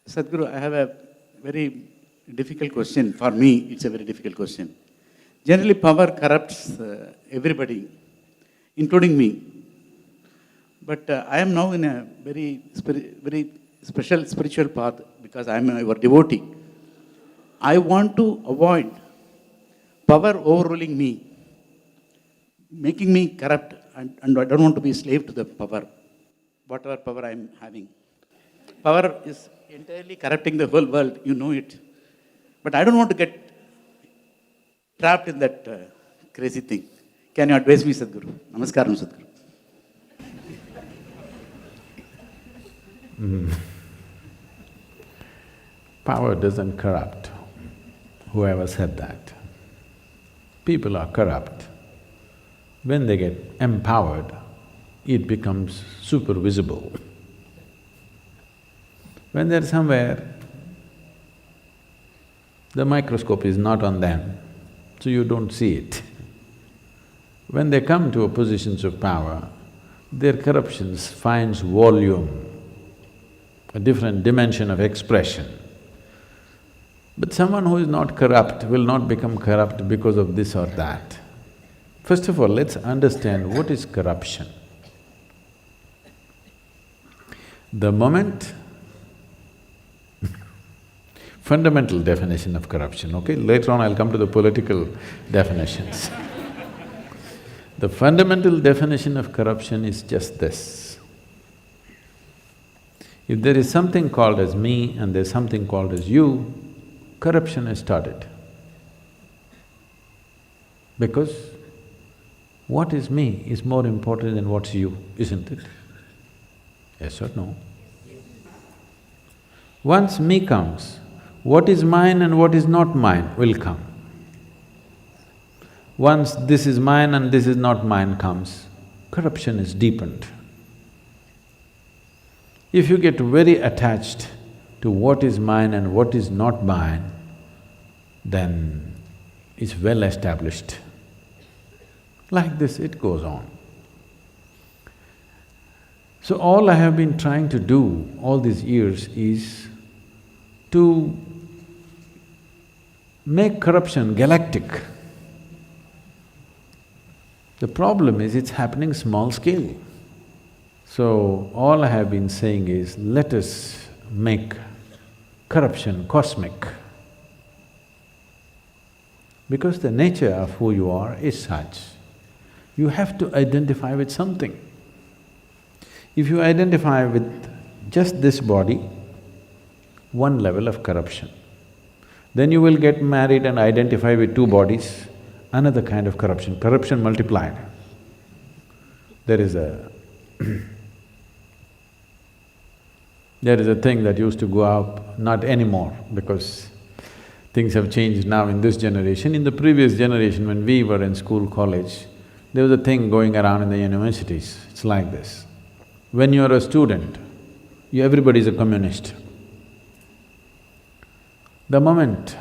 Sadhguru, I have a very difficult question. For me, it's a very difficult question. Generally, power corrupts everybody, including me. But I am now in a very special spiritual path because I am your devotee. I want to avoid power overruling me, making me corrupt, and I don't want to be a slave to the power, whatever power I am having. Power is entirely corrupting the whole world, you know it. But I don't want to get trapped in that crazy thing. Can you advise me, Sadhguru? Namaskaram, Sadhguru. Power doesn't corrupt. Whoever said that. People are corrupt. When they get empowered, it becomes super visible. When they're somewhere, the microscope is not on them, so you don't see it. When they come to positions of power, their corruptions finds volume, a different dimension of expression. But someone who is not corrupt will not become corrupt because of this or that. First of all, let's understand what is corruption. The moment fundamental definition of corruption, okay? Later on I'll come to the political definitions. The fundamental definition of corruption is just this. If there is something called as me and there's something called as you, corruption has started. Because what is me is more important than what's you, isn't it? Yes or no? Once me comes, what is mine and what is not mine will come. Once this is mine and this is not mine comes, corruption is deepened. If you get very attached to what is mine and what is not mine, then it's well established. Like this, it goes on. So all I have been trying to do all these years is to make corruption galactic. The problem is it's happening small scale. So all I have been saying is, let us make corruption cosmic. Because the nature of who you are is such, you have to identify with something. If you identify with just this body, one level of corruption. Then you will get married and identify with two bodies, another kind of corruption, corruption multiplied. There is a there is a thing that used to go up, not anymore because things have changed now in this generation. In the previous generation, when we were in school, college, there was a thing going around in the universities, it's like this. When you're a student, everybody is a communist. The moment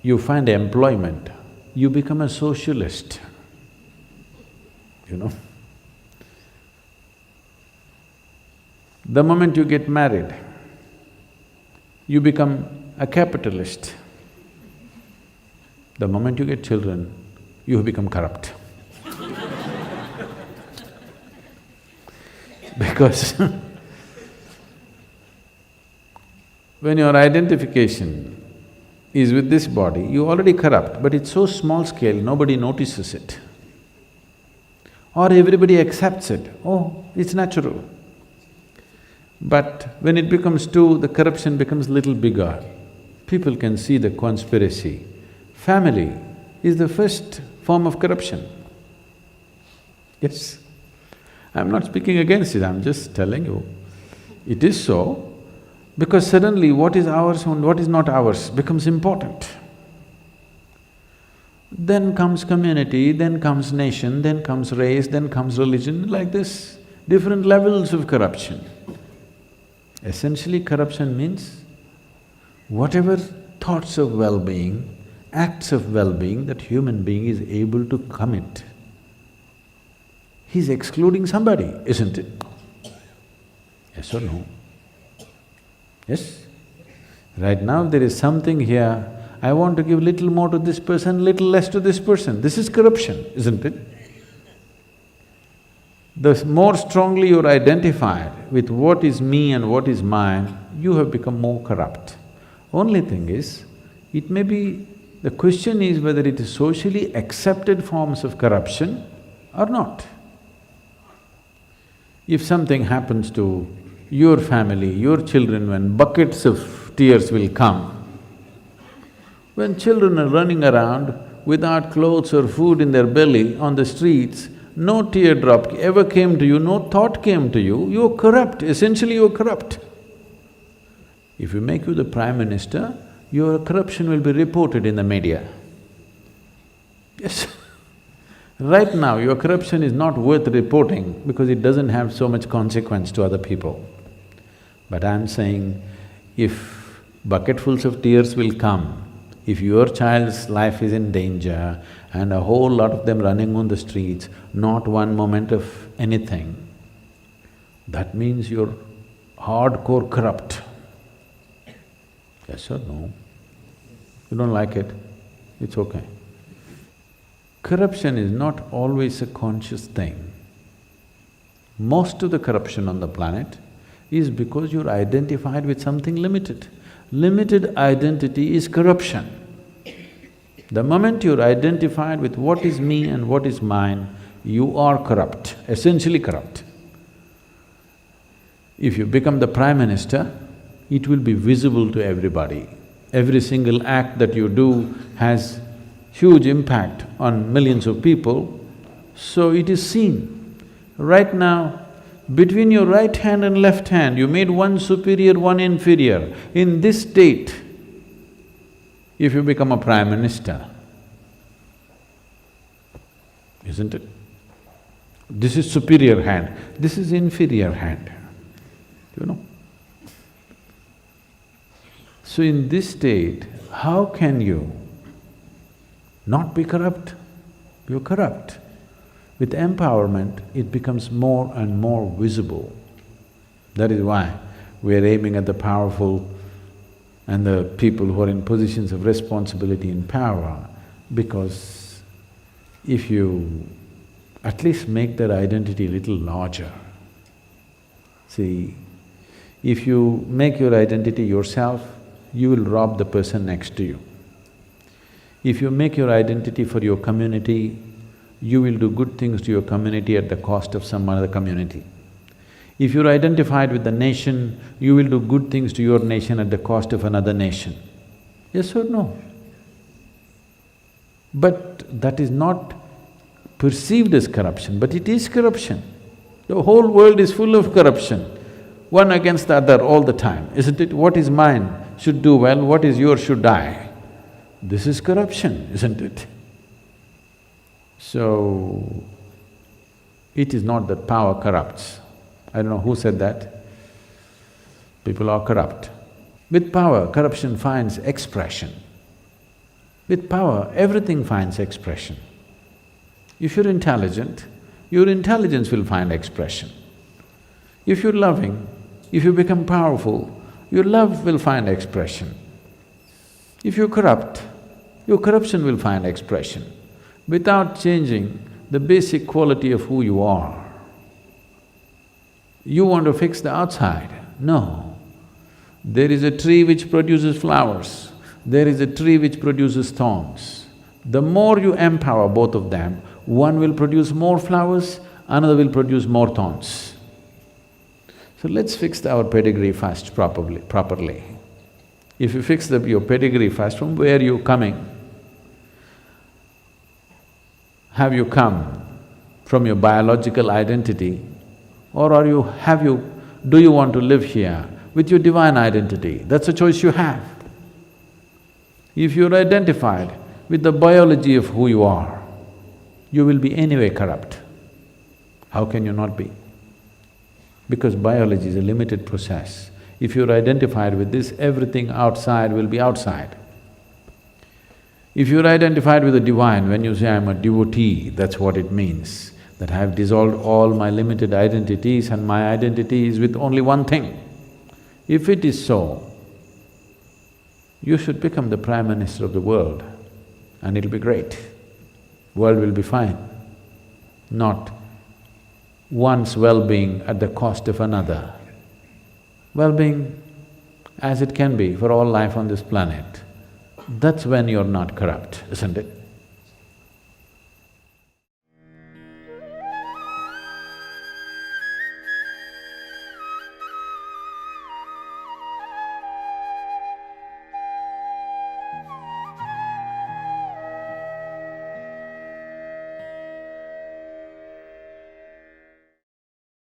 you find employment, you become a socialist, you know. The moment you get married, you become a capitalist. The moment you get children, you become corrupt. Because when your identification is with this body, you already corrupt, but it's so small scale, nobody notices it. Or everybody accepts it, oh, it's natural. But when it becomes two, the corruption becomes little bigger. People can see the conspiracy. Family is the first form of corruption. Yes. I'm not speaking against it, I'm just telling you. It is so, because suddenly what is ours and what is not ours becomes important. Then comes community, then comes nation, then comes race, then comes religion, like this, different levels of corruption. Essentially, corruption means whatever thoughts of well-being, acts of well-being that human being is able to commit, he's excluding somebody, isn't it? Yes or no? Yes? Right now there is something here, I want to give little more to this person, little less to this person. This is corruption, isn't it? The more strongly you're identified with what is me and what is mine, you have become more corrupt. Only thing is, it may be… the question is whether it is socially accepted forms of corruption or not. If something happens to your family, your children, when buckets of tears will come, when children are running around without clothes or food in their belly on the streets, no teardrop ever came to you, no thought came to you, you're corrupt, essentially you're corrupt. If we make you the Prime Minister, your corruption will be reported in the media. Yes. Right now, your corruption is not worth reporting because it doesn't have so much consequence to other people. But I'm saying, if bucketfuls of tears will come, if your child's life is in danger and a whole lot of them running on the streets, not one moment of anything, that means you're hardcore corrupt. Yes or no? You don't like it? It's okay. Corruption is not always a conscious thing. Most of the corruption on the planet is because you're identified with something limited. Limited identity is corruption. The moment you're identified with what is me and what is mine, you are corrupt, essentially corrupt. If you become the Prime Minister, it will be visible to everybody. Every single act that you do has huge impact on millions of people, so it is seen. Right now, between your right hand and left hand, you made one superior, one inferior. In this state, if you become a Prime Minister, isn't it? This is superior hand, this is inferior hand, you know. So in this state, how can you not be corrupt? You're corrupt. With empowerment, it becomes more and more visible. That is why we are aiming at the powerful and the people who are in positions of responsibility and power, because if you at least make their identity a little larger. See, if you make your identity yourself, you will rob the person next to you. If you make your identity for your community, you will do good things to your community at the cost of some other community. If you're identified with the nation, you will do good things to your nation at the cost of another nation. Yes or no? But that is not perceived as corruption, but it is corruption. The whole world is full of corruption, one against the other all the time, isn't it? What is mine should do well, what is yours should die. This is corruption, isn't it? So, it is not that power corrupts. I don't know who said that. People are corrupt. With power, corruption finds expression. With power, everything finds expression. If you're intelligent, your intelligence will find expression. If you're loving, if you become powerful, your love will find expression. If you're corrupt, your corruption will find expression, without changing the basic quality of who you are. You want to fix the outside? No. There is a tree which produces flowers, there is a tree which produces thorns. The more you empower both of them, one will produce more flowers, another will produce more thorns. So let's fix our pedigree first properly. If you fix your pedigree first, from where you're coming? Have you come from your biological identity, or do you want to live here with your divine identity? That's a choice you have. If you're identified with the biology of who you are, you will be anyway corrupt. How can you not be? Because biology is a limited process. If you're identified with this, everything outside will be outside. If you're identified with the divine, when you say, I'm a devotee, that's what it means, that I have dissolved all my limited identities and my identity is with only one thing. If it is so, You should become the Prime Minister of the world and it'll be great. World will be fine. Not one's well-being at the cost of another. Well-being as it can be for all life on this planet. That's when you're not corrupt, isn't it?